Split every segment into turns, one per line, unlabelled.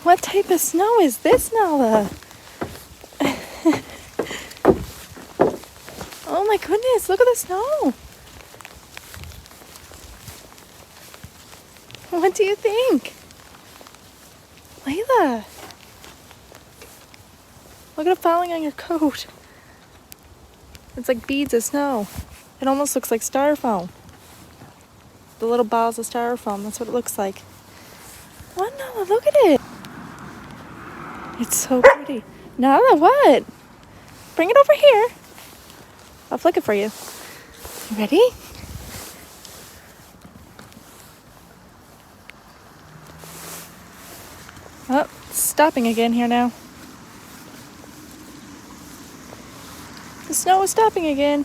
What type of snow is this, Nala? Oh my goodness, look at the snow. What do you think? Layla, look at it falling on your coat. It's like beads of snow. It almost looks like styrofoam. The little balls of styrofoam, that's what it looks like. What, Nala? Look at it. It's so pretty. Nala, what? Bring it over here. I'll flick it for you. You ready? Oh, it's stopping again here now. The snow is stopping again.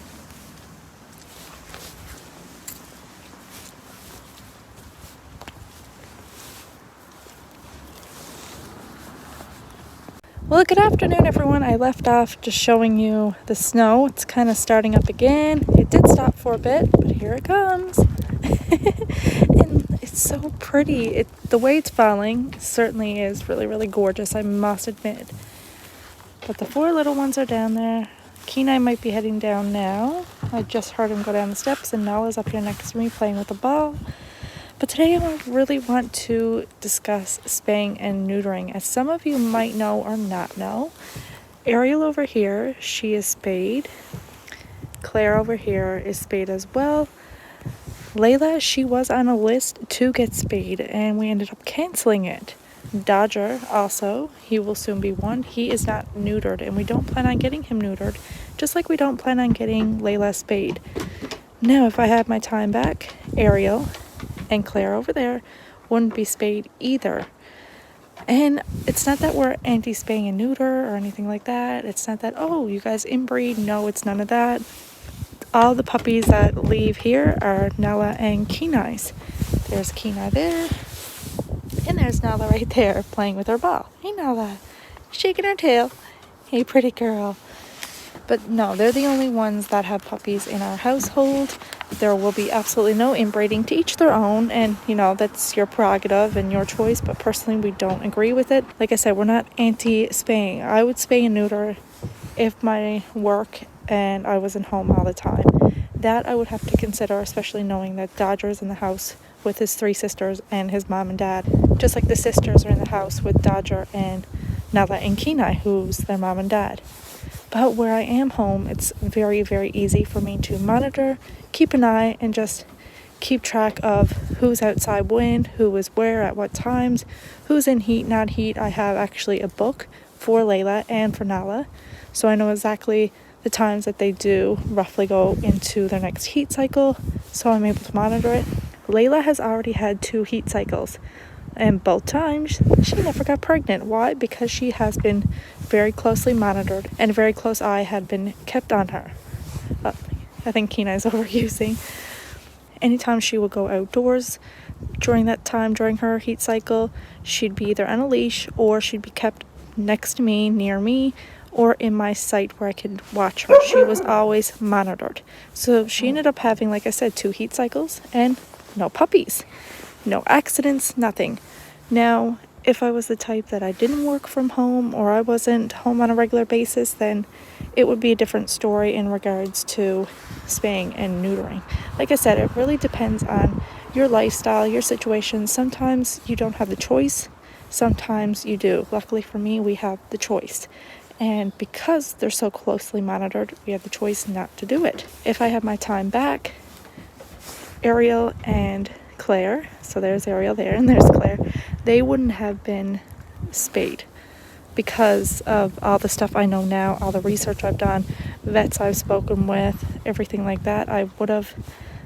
Well, good afternoon, everyone. I left off just showing you the snow. It's kind of starting up again. It did stop for a bit, but here it comes. And it's so pretty. The way it's falling certainly is really, really gorgeous, I must admit. But the 4 little ones are down there. Kenai might be heading down now. I just heard him go down the steps, and Nala's up here next to me playing with the ball. But today I really want to discuss spaying and neutering. As some of you might know or not know, Ariel over here, she is spayed. Claire over here is spayed as well. Layla, she was on a list to get spayed, and we ended up canceling it. Dodger also, he will soon be one. He is not neutered, and we don't plan on getting him neutered, just like we don't plan on getting Layla spayed. Now, if I had my time back, Ariel and Claire over there wouldn't be spayed either. And it's not that we're anti-spaying and neuter or anything like that. It's not that, oh, you guys inbreed. No, it's none of that. All the puppies that leave here are Nala and Kenai's. There's Kenai there. And there's Nala right there playing with her ball. Hey, Nala. Shaking her tail. Hey, pretty girl. But no, they're the only ones that have puppies in our household. There will be absolutely no inbreeding, to each their own, and that's your prerogative and your choice, but personally we don't agree with it. Like I said, we're not anti-spaying. I would spay and neuter if my work and I wasn't home all the time. That I would have to consider, especially knowing that Dodger's in the house with his 3 sisters and his mom and dad, just like the sisters are in the house with Dodger and Nala and Kenai, who's their mom and dad. But where I am home, it's very, very easy for me to monitor, keep an eye, and just keep track of who's outside when, who is where, at what times, who's in heat, not heat. I have actually a book for Layla and for Nala, so I know exactly the times that they do roughly go into their next heat cycle, so I'm able to monitor it. Layla has already had 2 heat cycles, and both times she never got pregnant. Why? Because she has been very closely monitored, and a very close eye had been kept on her. I think Kenai's overusing. Anytime she would go outdoors during that time, during her heat cycle, she'd be either on a leash or she'd be kept next to me, near me, or in my sight where I could watch her. She was always monitored. So she ended up having, like I said, 2 heat cycles and no puppies. No accidents, nothing. Now, if I was the type that I didn't work from home or I wasn't home on a regular basis, then it would be a different story in regards to spaying and neutering. Like I said, it really depends on your lifestyle, your situation. Sometimes you don't have the choice. Sometimes you do. Luckily for me, we have the choice. And because they're so closely monitored, we have the choice not to do it. If I had my time back, Ariel and Claire, so there's Ariel there and there's Claire, they wouldn't have been spayed because of all the stuff I know now, all the research I've done, vets I've spoken with, everything like that. I would have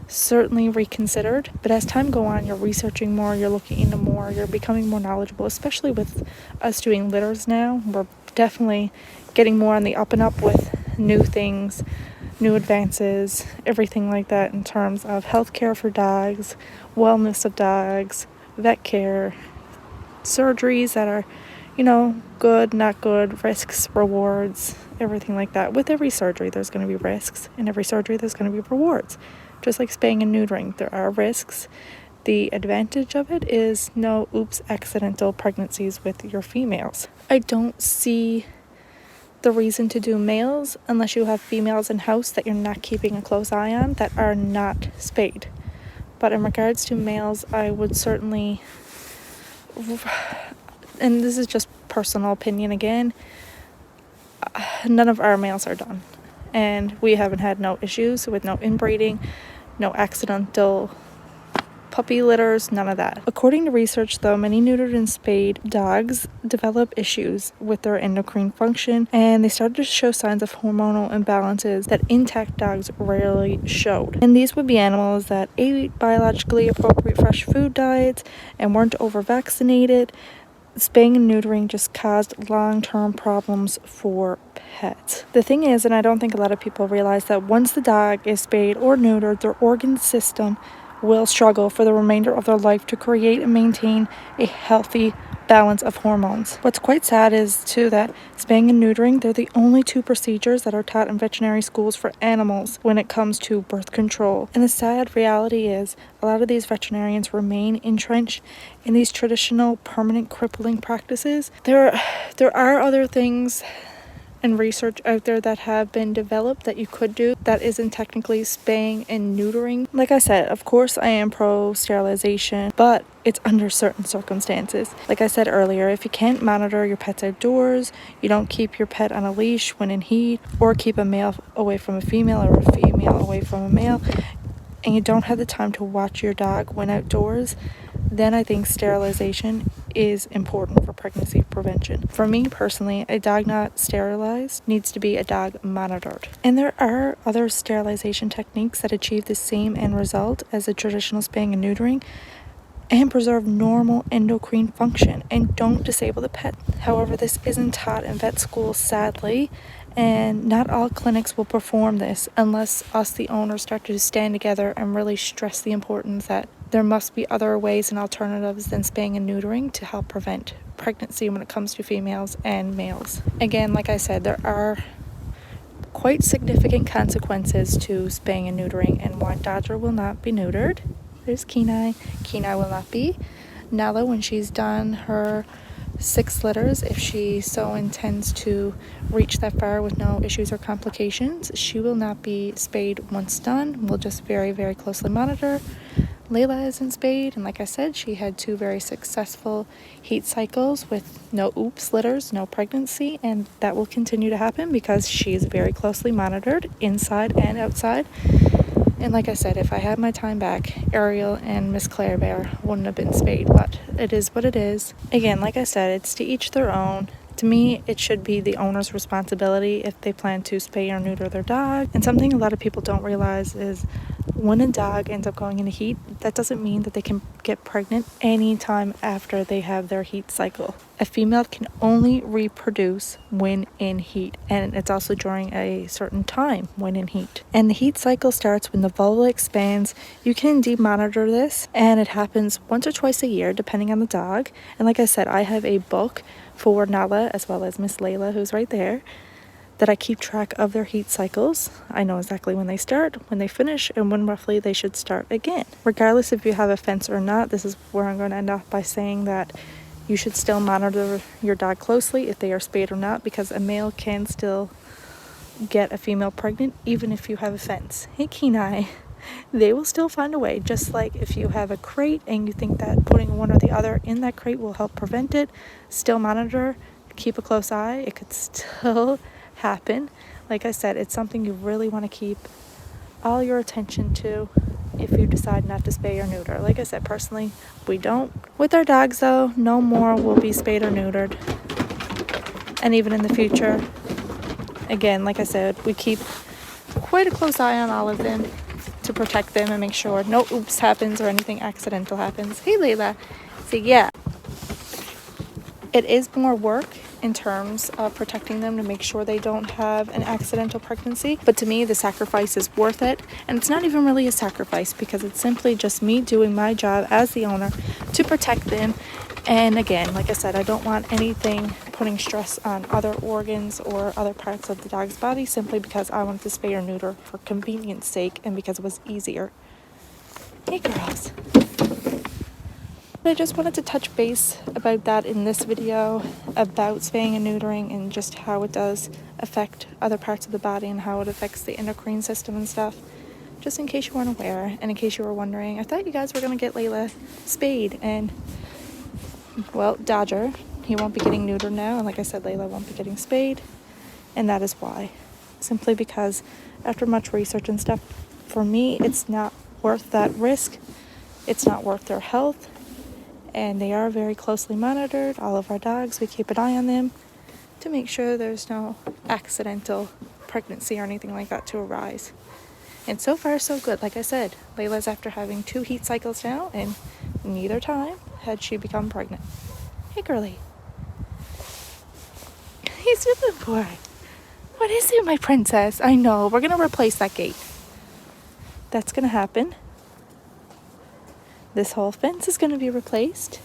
certainly reconsidered, but as time go on, you're researching more, you're looking into more, you're becoming more knowledgeable, especially with us doing litters now. We're definitely getting more on the up and up with new things, new advances, everything like that in terms of healthcare for dogs, wellness of dogs, vet care, surgeries that are, good, not good, risks, rewards, everything like that. With every surgery, there's going to be risks, and every surgery, there's going to be rewards. Just like spaying and neutering, there are risks, The advantage of it is no accidental pregnancies with your females. I don't see the reason to do males unless you have females in house that you're not keeping a close eye on that are not spayed. But in regards to males, I would certainly, and this is just personal opinion again, none of our males are done. And we haven't had no issues with no inbreeding, no accidental puppy litters, none of that. According to research though, many neutered and spayed dogs develop issues with their endocrine function, and they started to show signs of hormonal imbalances that intact dogs rarely showed. And these would be animals that ate biologically appropriate fresh food diets and weren't over-vaccinated. Spaying and neutering just caused long-term problems for pets. The thing is, and I don't think a lot of people realize, that once the dog is spayed or neutered, their organ system will struggle for the remainder of their life to create and maintain a healthy balance of hormones. What's quite sad is too that spaying and neutering, they're the only two procedures that are taught in veterinary schools for animals when it comes to birth control. And the sad reality is a lot of these veterinarians remain entrenched in these traditional permanent crippling practices. There are other things and research out there that have been developed that you could do that isn't technically spaying and neutering. Like I said, of course I am pro sterilization, but it's under certain circumstances. Like I said earlier, if you can't monitor your pets outdoors, you don't keep your pet on a leash when in heat, or keep a male away from a female or a female away from a male, and you don't have the time to watch your dog when outdoors, then I think sterilization is important for pregnancy prevention. For me personally, a dog not sterilized needs to be a dog monitored. And there are other sterilization techniques that achieve the same end result as the traditional spaying and neutering and preserve normal endocrine function and don't disable the pet. However, this isn't taught in vet schools, sadly, and not all clinics will perform this unless us, the owners, start to stand together and really stress the importance that there must be other ways and alternatives than spaying and neutering to help prevent pregnancy when it comes to females and males. Again, like I said, there are quite significant consequences to spaying and neutering, and White Dodger will not be neutered. There's Kenai. Kenai will not be. Nala, when she's done her 6 litters, if she so intends to reach that far with no issues or complications, she will not be spayed once done. We'll just very, very closely monitor. Layla isn't spayed, and like I said, she had 2 very successful heat cycles with no litters, no pregnancy, and that will continue to happen because she's very closely monitored inside and outside. And like I said, if I had my time back, Ariel and Miss Claire Bear wouldn't have been spayed, but it is what it is. Again, like I said, it's to each their own. To me, it should be the owner's responsibility if they plan to spay or neuter their dog. And something a lot of people don't realize is when a dog ends up going into heat, that doesn't mean that they can get pregnant anytime after they have their heat cycle. A female can only reproduce when in heat, and it's also during a certain time when in heat. And the heat cycle starts when the vulva expands. You can indeed monitor this, and it happens once or twice a year depending on the dog. And like I said, I have a book for Nala as well as Miss Layla, who's right there, that I keep track of their heat cycles. I know exactly when they start, when they finish, and when roughly they should start again. Regardless if you have a fence or not, this is where I'm going to end off by saying that you should still monitor your dog closely if they are spayed or not, because a male can still get a female pregnant even if you have a fence. Hey Kenai, they will still find a way. Just like if you have a crate and you think that putting one or the other in that crate will help prevent it, still monitor, keep a close eye. It could still happen. Like I said, it's something you really want to keep all your attention to if you decide not to spay or neuter. Like I said, personally, we don't. With our dogs though, no more will be spayed or neutered. And even in the future, again, like I said, we keep quite a close eye on all of them to protect them and make sure no happens or anything accidental happens. Hey Layla. So yeah, it is more work in terms of protecting them to make sure they don't have an accidental pregnancy. But to me, the sacrifice is worth it. And it's not even really a sacrifice because it's simply just me doing my job as the owner to protect them. And again, like I said, I don't want anything putting stress on other organs or other parts of the dog's body simply because I wanted to spay or neuter for convenience sake and because it was easier. Hey girls. I just wanted to touch base about that in this video, about spaying and neutering and just how it does affect other parts of the body and how it affects the endocrine system and stuff. Just in case you weren't aware, and in case you were wondering, I thought you guys were going to get Layla spayed, and, well, Dodger, he won't be getting neutered now, and like I said, Layla won't be getting spayed, and that is why. Simply because after much research and stuff, for me, it's not worth that risk. It's not worth their health, and they are very closely monitored. All of our dogs, we keep an eye on them to make sure there's no accidental pregnancy or anything like that to arise. And so far, so good. Like I said, Layla's after having 2 heat cycles now, and neither time had she become pregnant. Hey, girlie. He's a good boy. What is it, my princess? I know, we're going to replace that gate. That's going to happen. This whole fence is going to be replaced.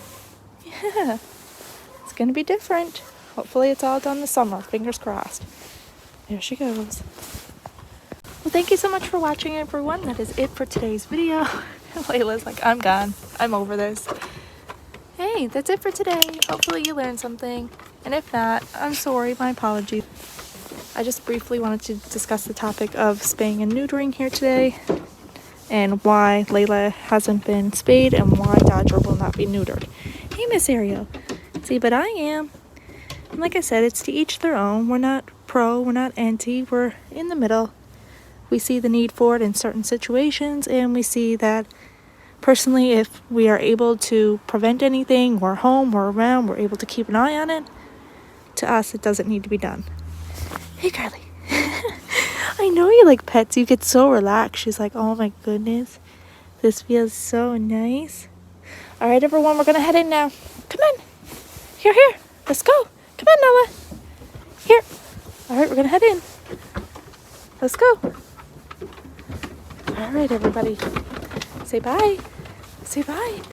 Yeah, it's going to be different. Hopefully it's all done this summer. Fingers crossed. There she goes. Well, thank you so much for watching, everyone. That is it for today's video. Layla's like, I'm gone. I'm over this. Hey, that's it for today. Hopefully you learned something. And if not, I'm sorry. My apologies. I just briefly wanted to discuss the topic of spaying and neutering here today, and why Layla hasn't been spayed and why Dodger will not be neutered. Hey, Miss Ariel. See, but I am. And like I said, it's to each their own. We're not pro, we're not anti, we're in the middle. We see the need for it in certain situations, and we see that personally, if we are able to prevent anything, we're home, we're around, we're able to keep an eye on it, to us, it doesn't need to be done. Hey, Carly. I know you like pets. You get so relaxed. She's like, oh my goodness, this feels so nice. All right, everyone, we're going to head in now. Come on. Here. Let's go. Come on, Noah. Here. All right, we're going to head in. Let's go. All right, everybody. Say bye. Say bye.